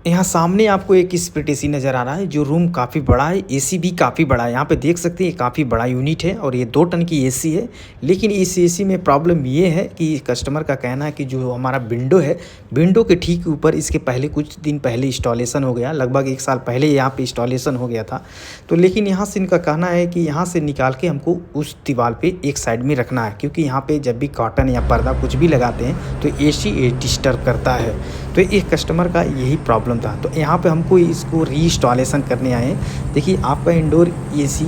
यहाँ सामने आपको एक स्प्लिट एसी नज़र आ रहा है जो रूम काफ़ी बड़ा है, एसी भी काफ़ी बड़ा है। यहाँ पे देख सकते हैं ये काफ़ी बड़ा यूनिट है और ये 2 टन की एसी है। लेकिन इस एसी में प्रॉब्लम ये है कि कस्टमर का कहना है कि जो हमारा विंडो है, विंडो के ठीक ऊपर इसके पहले कुछ दिन पहले इंस्टॉलेशन हो गया, लगभग 1 साल पहले यहाँ पे इंस्टॉलेशन हो गया था। तो लेकिन यहाँ से इनका कहना है कि यहाँ से निकाल के हमको उस दीवार पे एक साइड में रखना है, क्योंकि यहाँ पे जब भी कॉटन या पर्दा कुछ भी लगाते हैं तो एसी डिस्टर्ब करता है। तो एक कस्टमर का यही प्रॉब्लम था। तो यहाँ पे हमको इसको रीइंस्टॉलेशन करने आए हैं। देखिए आपका इंडोर एसी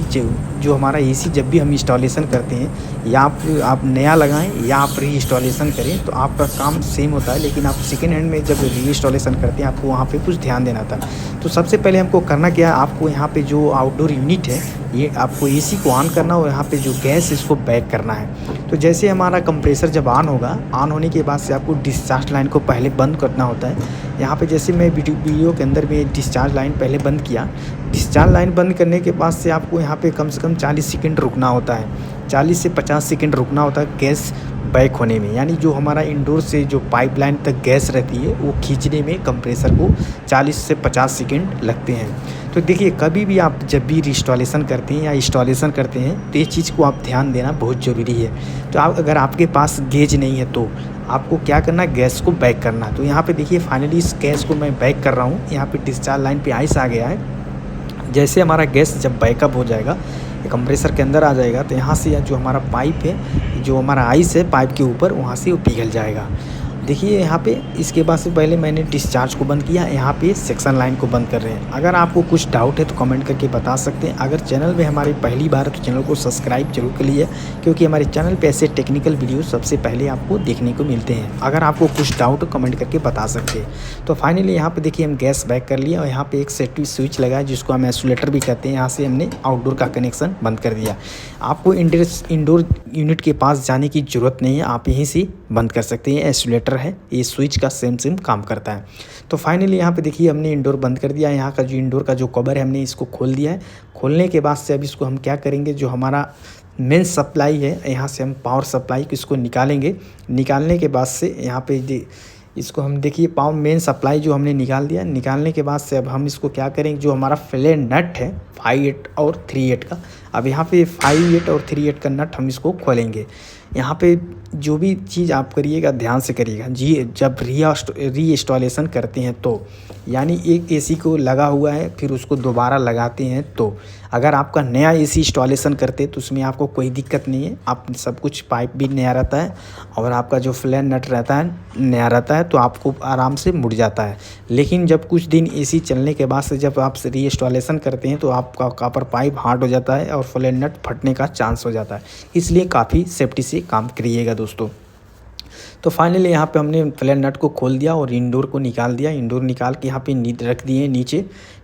जो हमारा एसी जब भी हम इंस्टॉलेशन करते हैं, या आप नया लगाएं या आप रीइंस्टॉलेशन करें तो आपका काम सेम होता है। लेकिन आप सेकेंड हैंड में जब रीइंस्टॉलेशन करते हैं आपको वहाँ पे कुछ ध्यान देना था। तो सबसे पहले हमको करना क्या है, आपको यहाँ पे जो आउटडोर यूनिट है ये आपको एसी को ऑन करना और यहाँ पे जो गैस इसको बैक करना है। तो जैसे हमारा कंप्रेसर जब ऑन होगा, ऑन होने के बाद से आपको डिस्चार्ज लाइन को पहले बंद करना होता है। यहाँ पे जैसे मैं वीडियो के अंदर में डिस्चार्ज लाइन पहले बंद किया। डिस्चार्ज लाइन बंद करने के बाद से आपको यहाँ पे कम से कम 40 सेकंड रुकना होता है। 40 से 50 सेकंड रुकना होता है गैस बैक होने में, यानी जो हमारा इंडोर से जो पाइपलाइन तक गैस रहती है वो खींचने में कंप्रेसर को 40 से 50 सेकंड लगते हैं। तो देखिए कभी भी आप जब भी रिस्टॉलेशन करते हैं या इंस्टॉलेशन करते हैं तो ये चीज़ को आप ध्यान देना बहुत ज़रूरी है। तो आप अगर आपके पास गेज नहीं है तो आपको क्या करना है, गैस को बैक करना। तो यहाँ पे देखिए फाइनली इस गैस को मैं बैक कर रहा हूँ। यहाँ पे डिस्चार्ज लाइन पे आइस आ गया है। जैसे हमारा गैस जब बैकअप हो जाएगा, कंप्रेसर के अंदर आ जाएगा, तो यहाँ से जो हमारा पाइप है, जो हमारा आइस है पाइप के ऊपर, वहाँ से वो पिघल जाएगा। देखिए यहाँ पे इसके बाद से पहले मैंने डिस्चार्ज को बंद किया, यहाँ पे सेक्शन लाइन को बंद कर रहे हैं। अगर आपको कुछ डाउट है तो कमेंट करके बता सकते हैं। अगर चैनल में हमारी पहली बार है तो चैनल को सब्सक्राइब जरूर कर लीजिए, क्योंकि हमारे चैनल पे ऐसे टेक्निकल वीडियो सबसे पहले आपको देखने को मिलते हैं। अगर आपको कुछ डाउट हो कमेंट करके बता सकते हैं। तो फाइनली यहाँ पे देखिए हम गैस बैक कर लिया और यहाँ पे एक सेफ्टी स्विच लगा है जिसको हम आइसोलेटर भी कहते हैं। यहाँ से हमने आउटडोर का कनेक्शन बंद कर दिया। आपको इंडोर यूनिट के पास जाने की ज़रूरत नहीं है, आप यहीं से बंद कर सकते हैं। आइसोलेटर है, ये स्विच का सेम काम करता है। तो फाइनली यहाँ पे देखिए हमने इंडोर बंद कर दिया। यहाँ का जो इंडोर का जो कवर है हमने इसको खोल दिया है। खोलने के बाद से अब इसको हम क्या करेंगे, जो हमारा मेन सप्लाई है यहाँ से हम पावर सप्लाई को इसको निकालेंगे। निकालने के बाद से यहाँ पे इसको हम देखिए पावर मेन सप्लाई जो हमने निकाल दिया। निकालने के बाद से अब हम इसको क्या करेंगे, जो हमारा फ्लैट नट है 5/8 और 3/8 का, अब यहाँ पे 5/8 और 3/8 का नट हम इसको खोलेंगे। यहाँ पे जो भी चीज़ आप करिएगा ध्यान से करिएगा जी। जब रीइंस्टॉलेशन करते हैं तो, यानी एक एसी को लगा हुआ है फिर उसको दोबारा लगाते हैं, तो अगर आपका नया एसी इंस्टॉलेशन करते तो उसमें आपको कोई दिक्कत नहीं है। आप सब कुछ पाइप भी नया रहता है और आपका जो फ्लैट नट रहता है नया रहता है, तो आपको आराम से मुड़ जाता है। लेकिन जब कुछ दिन एसी चलने के बाद से जब आप रीइंस्टॉलेशन करते हैं तो आपका कॉपर पाइप हार्ड हो जाता है और फ्लैट नट फटने का चांस हो जाता है। इसलिए काफ़ी सेफ्टी से काम करिएगा दोस्तों। तो फाइनली यहाँ पे हमने फ्लैट नट को खोल दिया और इंडोर को निकाल दिया। इंडोर निकाल के यहाँ पे रख दिए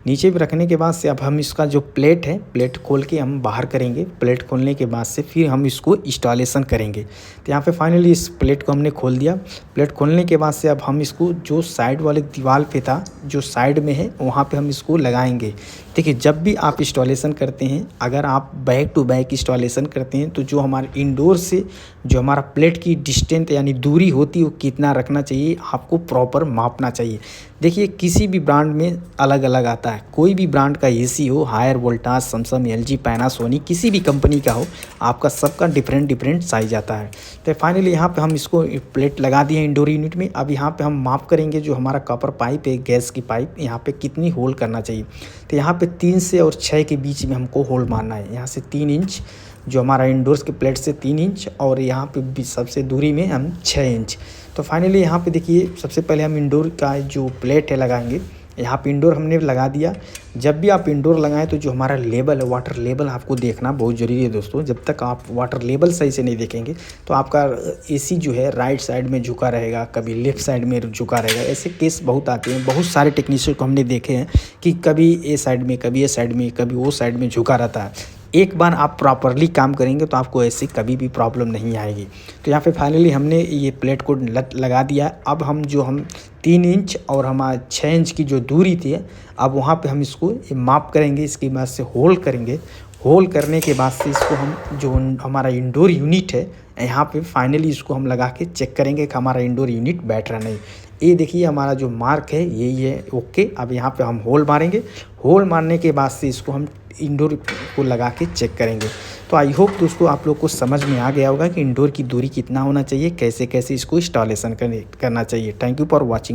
नीचे भी रखने के बाद से अब हम इसका जो प्लेट है, प्लेट खोल के हम बाहर करेंगे। प्लेट खोलने के बाद से फिर हम इसको इंस्टॉलेशन करेंगे। तो यहाँ पे फाइनली इस प्लेट को हमने खोल दिया। प्लेट खोलने के बाद से अब हम इसको जो साइड वाले दीवार पे था, जो साइड में है, वहाँ पे हम इसको लगाएंगे। देखिए जब भी आप इंस्टॉलेशन करते हैं, अगर आप बैक टू बैक इंस्टॉलेशन करते हैं तो जो हमारे इंडोर से जो हमारा प्लेट की डिस्टेंस यानी दूरी होती है वो कितना रखना चाहिए, आपको प्रॉपर मापना चाहिए। देखिए किसी भी ब्रांड में अलग अलग आता है। कोई भी ब्रांड का एसी हो, Haier Voltas, Samsung, LG, Panasonic, किसी भी कंपनी का हो, आपका सबका डिफरेंट साइज आता है। तो फाइनली यहाँ पे हम इसको प्लेट लगा दिए इंडोर यूनिट में। अब यहाँ पे हम माप करेंगे जो हमारा कॉपर पाइप है, गैस की पाइप, यहाँ पे कितनी होल करना चाहिए। तो यहाँ पे 3 से और 6 के बीच में हमको होल मारना है। यहाँ से 3 इंच, जो हमारा इंडोर्स के प्लेट से 3 इंच, और यहाँ पे भी सबसे दूरी में हम 6 इंच। तो फाइनली यहाँ पे देखिए सबसे पहले हम इंडोर का जो प्लेट है लगाएंगे। यहाँ पे इंडोर हमने लगा दिया। जब भी आप इंडोर लगाएं तो जो हमारा लेवल है, वाटर लेवल आपको देखना बहुत ज़रूरी है दोस्तों। जब तक आप वाटर लेवल सही से नहीं देखेंगे तो आपका एसी जो है राइट साइड में झुका रहेगा, कभी लेफ़्ट साइड में झुका रहेगा। ऐसे केस बहुत आते हैं। बहुत सारे टेक्नीशियन को हमने देखे हैं कि कभी ए साइड में, कभी ए साइड में, कभी वो साइड में झुका रहता है। एक बार आप प्रॉपरली काम करेंगे तो आपको ऐसी कभी भी प्रॉब्लम नहीं आएगी। तो यहाँ पे फाइनली हमने ये प्लेट को लगा दिया। अब हम 3 इंच और हमारा 6 इंच की जो दूरी थी, अब वहाँ पे हम इसको माप करेंगे। इसके बाद से होल करेंगे। होल करने के बाद से इसको हम जो हमारा इंडोर यूनिट है यहाँ पे फाइनली इसको हम लगा के चेक करेंगे कि हमारा इंडोर यूनिट बैठ रहा नहीं। ये देखिए हमारा जो मार्क है यही है, ओके। अब यहाँ पे हम होल मारेंगे, होल मारने के बाद से इसको हम इंडोर को लगा के चेक करेंगे। तो आई होप दोस्तों आप लोग को समझ में आ गया होगा कि इंडोर की दूरी कितना होना चाहिए, कैसे कैसे इसको इंस्टॉलेशन करना चाहिए। Thank you for watching.